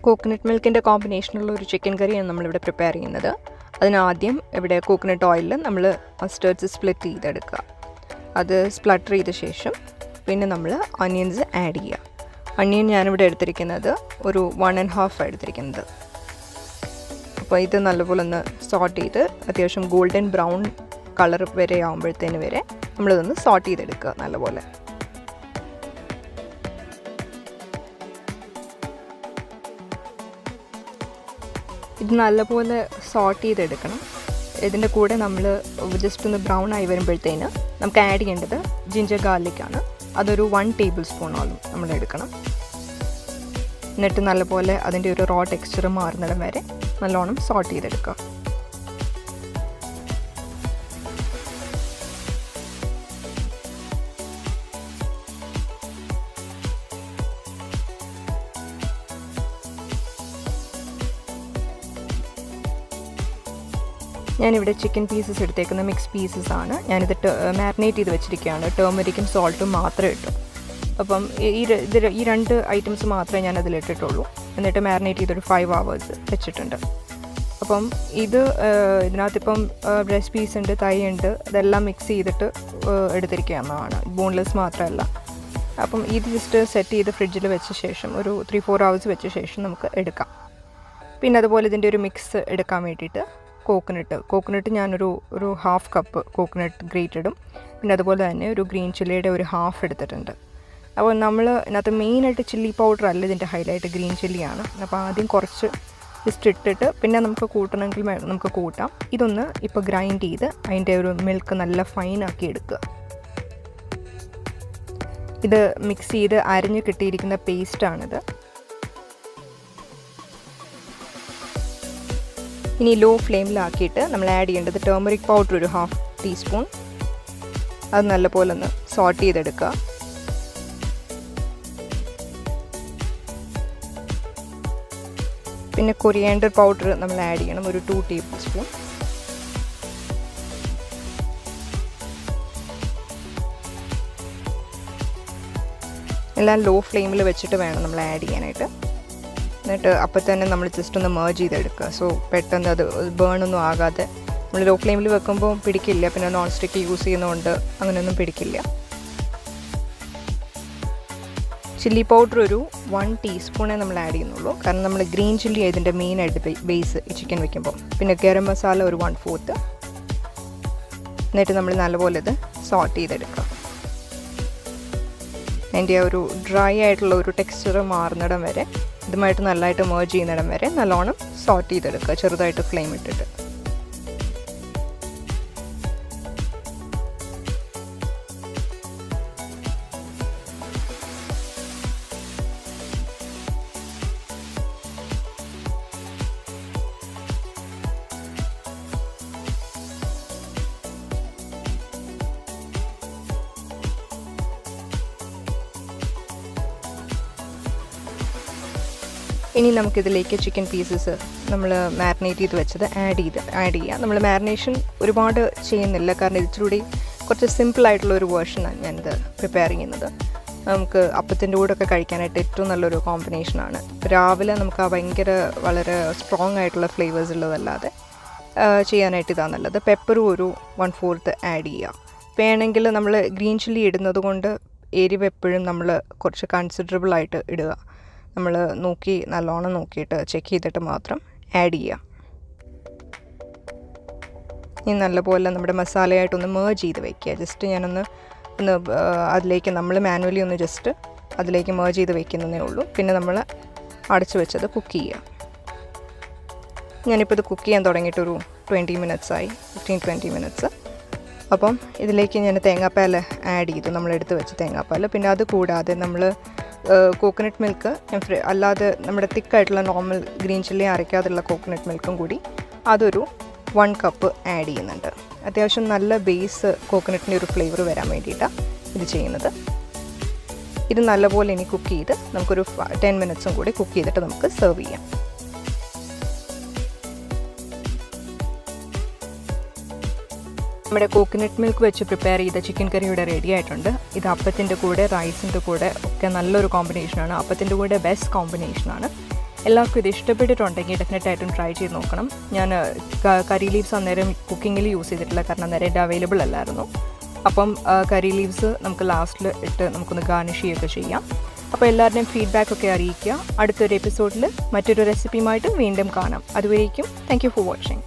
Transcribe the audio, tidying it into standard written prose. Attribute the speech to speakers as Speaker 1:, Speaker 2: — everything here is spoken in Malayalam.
Speaker 1: കോക്കനട്ട് മിൽക്കിൻ്റെ കോമ്പിനേഷനുള്ള ഒരു ചിക്കൻ കറിയാണ് നമ്മളിവിടെ പ്രിപ്പയർ ചെയ്യുന്നത്. അതിനാദ്യം ഇവിടെ കോക്കനട്ട് ഓയിലിൽ നമ്മൾ മസ്റ്റേർഡ്സ് സ്പ്ലിറ്റ് ചെയ്തെടുക്കുക. അത് സ്പ്ലട്ടർ ചെയ്ത ശേഷം പിന്നെ നമ്മൾ ഓണിയൻസ് ആഡ് ചെയ്യുക. ഓണിയൻ ഞാനിവിടെ എടുത്തിരിക്കുന്നത് ഒരു 1.5 എടുത്തിരിക്കുന്നത്. അപ്പോൾ ഇത് നല്ലപോലെ ഒന്ന് സോട്ട് ചെയ്ത് അത്യാവശ്യം ഗോൾഡൻ ബ്രൗൺ കളർ വരെ ആകുമ്പോഴത്തേന് വരെ നമ്മളിതൊന്ന് സോട്ട് ചെയ്തെടുക്കുക നല്ലപോലെ. ഇത് നല്ലപോലെ സോട്ട് ചെയ്തെടുക്കണം. ഇതിൻ്റെ കൂടെ നമ്മൾ ജസ്റ്റ് ഒന്ന് ബ്രൗൺ ആയി വരുമ്പോഴത്തേന് നമുക്ക് ആഡ് ചെയ്യേണ്ടത് ജിഞ്ചർ ഗാർലിക്കാണ്. അതൊരു 1 ടേബിൾ സ്പൂണോളം നമ്മൾ എടുക്കണം. എന്നിട്ട് നല്ലപോലെ അതിൻ്റെ ഒരു റോ ടെക്സ്ചർ മാറുന്നിടം വരെ നല്ലോണം സോട്ട് ചെയ്തെടുക്കുക. ഞാനിവിടെ ചിക്കൻ പീസസ് എടുത്തേക്കുന്ന മിക്സ് പീസസ് ആണ്. ഞാനിത് മാരിനേറ്റ് ചെയ്ത് വെച്ചിരിക്കുകയാണ്. ടേമറിക്കും സോൾട്ടും മാത്രമേ ഇട്ടു. അപ്പം ഈ 2 ഐറ്റംസ് മാത്രമേ ഞാൻ അതിലിട്ടിട്ടുള്ളൂ. എന്നിട്ട് മാരിനേറ്റ് ചെയ്തൊരു 5 hours വെച്ചിട്ടുണ്ട്. അപ്പം ഇതിനകത്തിപ്പം ബ്രസ്റ്റ് പീസ് ഉണ്ട്, തൈ ഉണ്ട്, ഇതെല്ലാം മിക്സ് ചെയ്തിട്ട് എടുത്തിരിക്കുകയെന്നാണ്, ബോൺലെസ് മാത്രമല്ല. അപ്പം ഇത് ജസ്റ്റ് സെറ്റ് ചെയ്ത് ഫ്രിഡ്ജിൽ വെച്ച ശേഷം ഒരു 3-4 hours വെച്ച ശേഷം നമുക്ക് എടുക്കാം. പിന്നെ അതുപോലെ ഇതിൻ്റെ ഒരു മിക്സ് എടുക്കാൻ വേണ്ടിയിട്ട് കോക്കനട്ട് ഞാനൊരു 1/2 കപ്പ് കോക്കനട്ട് ഗ്രേറ്റഡും പിന്നെ അതുപോലെ തന്നെ ഒരു ഗ്രീൻ ചില്ലിയുടെ ഒരു 1/2 എടുത്തിട്ടുണ്ട്. അപ്പോൾ നമ്മൾ ഇതിനകത്ത് മെയിനായിട്ട് ചില്ലി പൗഡർ അല്ല ഇതിൻ്റെ ഹൈലൈറ്റ്, ഗ്രീൻ ചില്ലിയാണ്. അപ്പോൾ ആദ്യം കുറച്ച് ജസ്റ്റ് ഇട്ടിട്ട് പിന്നെ നമുക്ക് കൂട്ടണമെങ്കിൽ നമുക്ക് കൂട്ടാം. ഇതൊന്ന് ഇപ്പോൾ ഗ്രൈൻഡ് ചെയ്ത് അതിൻ്റെ ഒരു മിൽക്ക് നല്ല ഫൈനാക്കി എടുക്കുക. ഇത് മിക്സ് ചെയ്ത് അരിഞ്ഞ് കിട്ടിയിരിക്കുന്ന പേസ്റ്റാണിത്. ഇനി ലോ ഫ്ലെയിമിലാക്കിയിട്ട് നമ്മൾ ആഡ് ചെയ്യേണ്ടത് ടേമറിക് പൗഡർ ഒരു 1/2 ടീസ്പൂൺ. അത് നല്ലപോലെ ഒന്ന് സോട്ട് ചെയ്തെടുക്കുക. പിന്നെ കൊറിയാൻഡർ പൗഡർ നമ്മൾ ആഡ് ചെയ്യണം ഒരു 2 ടേബിൾ സ്പൂൺ. എല്ലാം ലോ ഫ്ലെയിമിൽ വെച്ചിട്ട് വേണം നമ്മൾ ആഡ് ചെയ്യാനായിട്ട്. എന്നിട്ട് അപ്പോൾ തന്നെ നമ്മൾ ജസ്റ്റ് ഒന്ന് മേർജ് ചെയ്തെടുക്കുക. സോ പെട്ടെന്ന് അത് ബേണൊന്നും ആകാതെ, നമ്മൾ ലോ ഫ്ലെയിമിൽ വെക്കുമ്പോൾ പിടിക്കില്ല. പിന്നെ നോൺ സ്റ്റിക്ക് യൂസ് ചെയ്യുന്നതുകൊണ്ട് അങ്ങനെയൊന്നും പിടിക്കില്ല. ചില്ലി പൗഡർ ഒരു 1 ടീസ്പൂണേ നമ്മൾ ആഡ് ചെയ്യുന്നുള്ളൂ. കാരണം നമ്മൾ ഗ്രീൻ ചില്ലി ഇതിൻ്റെ മെയിനായിട്ട് ബേസ് ഈ ചിക്കൻ വയ്ക്കുമ്പോൾ. പിന്നെ ഗരം മസാല ഒരു 1/4. എന്നിട്ട് നമ്മൾ നല്ലപോലെ ഇത് സോട്ട് ചെയ്തെടുക്കുക. അതിൻ്റെ ഒരു ഡ്രൈ ആയിട്ടുള്ള ഒരു ടെക്സ്ചർ മാറുന്നിടം വരെ, ഇതുമായിട്ട് നല്ലതായിട്ട് മേർജ് ചെയ്യുന്നിടം വരെ നല്ലോണം സോട്ട് ചെയ്തെടുക്കുക ചെറുതായിട്ട് ഫ്ലെയിം ഇട്ടിട്ട്. ഇനി നമുക്കിതിലേക്ക് ചിക്കൻ പീസസ് നമ്മൾ മാരിനേറ്റ് ചെയ്ത് വെച്ചത് ആഡ് ചെയ്യുക. നമ്മൾ മാരിനേഷൻ ഒരുപാട് ചെയ്യുന്നില്ല, കാരണം ഇതിലൂടെ കുറച്ച് സിമ്പിളായിട്ടുള്ള ഒരു വേർഷനാണ് ഞാനിത് പ്രിപ്പയർ ചെയ്യുന്നത്. നമുക്ക് അപ്പത്തിൻ്റെ കൂടെയൊക്കെ കഴിക്കാനായിട്ട് ഏറ്റവും നല്ലൊരു കോമ്പിനേഷനാണ്. രാവിലെ നമുക്ക് ആ വളരെ സ്ട്രോങ് ആയിട്ടുള്ള ഫ്ലേവേഴ്സ് ഉള്ളതല്ലാതെ ചെയ്യാനായിട്ട് ഇതാണ് നല്ലത്. പെപ്പറും ഒരു 1/4 ആഡ് ചെയ്യുക. വേണമെങ്കിൽ നമ്മൾ ഗ്രീൻ ചില്ലി ഇടുന്നത് കൊണ്ട് എരിവ് എപ്പോഴും നമ്മൾ കുറച്ച് കൺസിഡറബിളായിട്ട് ഇടുക. നമ്മൾ നല്ലോണം നോക്കിയിട്ട് ചെക്ക് ചെയ്തിട്ട് മാത്രം ആഡ് ചെയ്യുക. ഇനി നല്ലപോലെ നമ്മുടെ മസാലയായിട്ടൊന്ന് മേർജ് ചെയ്ത് വയ്ക്കുക. ജസ്റ്റ് ഞാനൊന്ന് അതിലേക്ക് നമ്മൾ മാനുവലി ഒന്ന് ജസ്റ്റ് അതിലേക്ക് മേർജ് ചെയ്ത് വയ്ക്കുന്നതേ ഉള്ളൂ. പിന്നെ നമ്മൾ അടച്ചു വെച്ചത് കുക്ക് ചെയ്യുക. ഞാനിപ്പോൾ ഇത് കുക്ക് ചെയ്യാൻ തുടങ്ങിയിട്ടൊരു 20 minutes ആയി, 15-20 minutes. അപ്പം ഇതിലേക്ക് ഞാൻ തേങ്ങാപ്പാൽ ആഡ് ചെയ്തു, നമ്മളെടുത്ത് വെച്ച തേങ്ങാപ്പാൽ. പിന്നെ അത് കൂടാതെ നമ്മൾ കോക്കനട്ട് മിൽക്ക് ഞാൻ അല്ലാതെ നമ്മുടെ തിക്കായിട്ടുള്ള നോർമൽ ഗ്രീൻ ചില്ലി അരയ്ക്കാതുള്ള കോക്കനട്ട് മിൽക്കും കൂടി അതൊരു 1 കപ്പ് ആഡ് ചെയ്യുന്നുണ്ട്. അത്യാവശ്യം നല്ല ബേസ് കോക്കനട്ടിൻ്റെ ഒരു ഫ്ലേവർ വരാൻ വേണ്ടിയിട്ടാണ് ഇത് ചെയ്യുന്നത്. ഇത് നല്ലപോലെ ഇനി കുക്ക് ചെയ്ത് നമുക്കൊരു 10 മിനിറ്റ്സും കൂടി കുക്ക് ചെയ്തിട്ട് നമുക്ക് സെർവ് ചെയ്യാം. നമ്മുടെ കോക്കനട്ട് മിൽക്ക് വെച്ച് പ്രിപ്പയർ ചെയ്ത ചിക്കൻ കറി ഇവിടെ റെഡി ആയിട്ടുണ്ട്. ഇത് അപ്പത്തിൻ്റെ കൂടെ റൈസിൻ്റെ കൂടെ ഒക്കെ നല്ലൊരു കോമ്പിനേഷനാണ്. അപ്പത്തിൻ്റെ കൂടെ ബെസ്റ്റ് കോമ്പിനേഷനാണ്. എല്ലാവർക്കും ഇത് ഇഷ്ടപ്പെട്ടിട്ടുണ്ടെങ്കിൽ ഡെഫിനറ്റായിട്ടും ട്രൈ ചെയ്ത് നോക്കണം. ഞാൻ കറി ലീവ്സ് അന്നേരം കുക്കിങ്ങിൽ യൂസ് ചെയ്തിട്ടില്ല, കാരണം അന്നേരം ഇത് അവൈലബിൾ അല്ലായിരുന്നു. അപ്പം കറി ലീവ്സ് നമുക്ക് ലാസ്റ്റിൽ ഇട്ട് നമുക്കൊന്ന് ഗാർണിഷ് ചെയ്യുകയൊക്കെ ചെയ്യാം. അപ്പോൾ എല്ലാവരുടെയും ഫീഡ്ബാക്കൊക്കെ അറിയിക്കുക. അടുത്തൊരു എപ്പിസോഡിൽ മറ്റൊരു റെസിപ്പിയുമായിട്ട് വീണ്ടും കാണാം. അതുവരേക്കും താങ്ക് യു ഫോർ വാച്ചിങ്.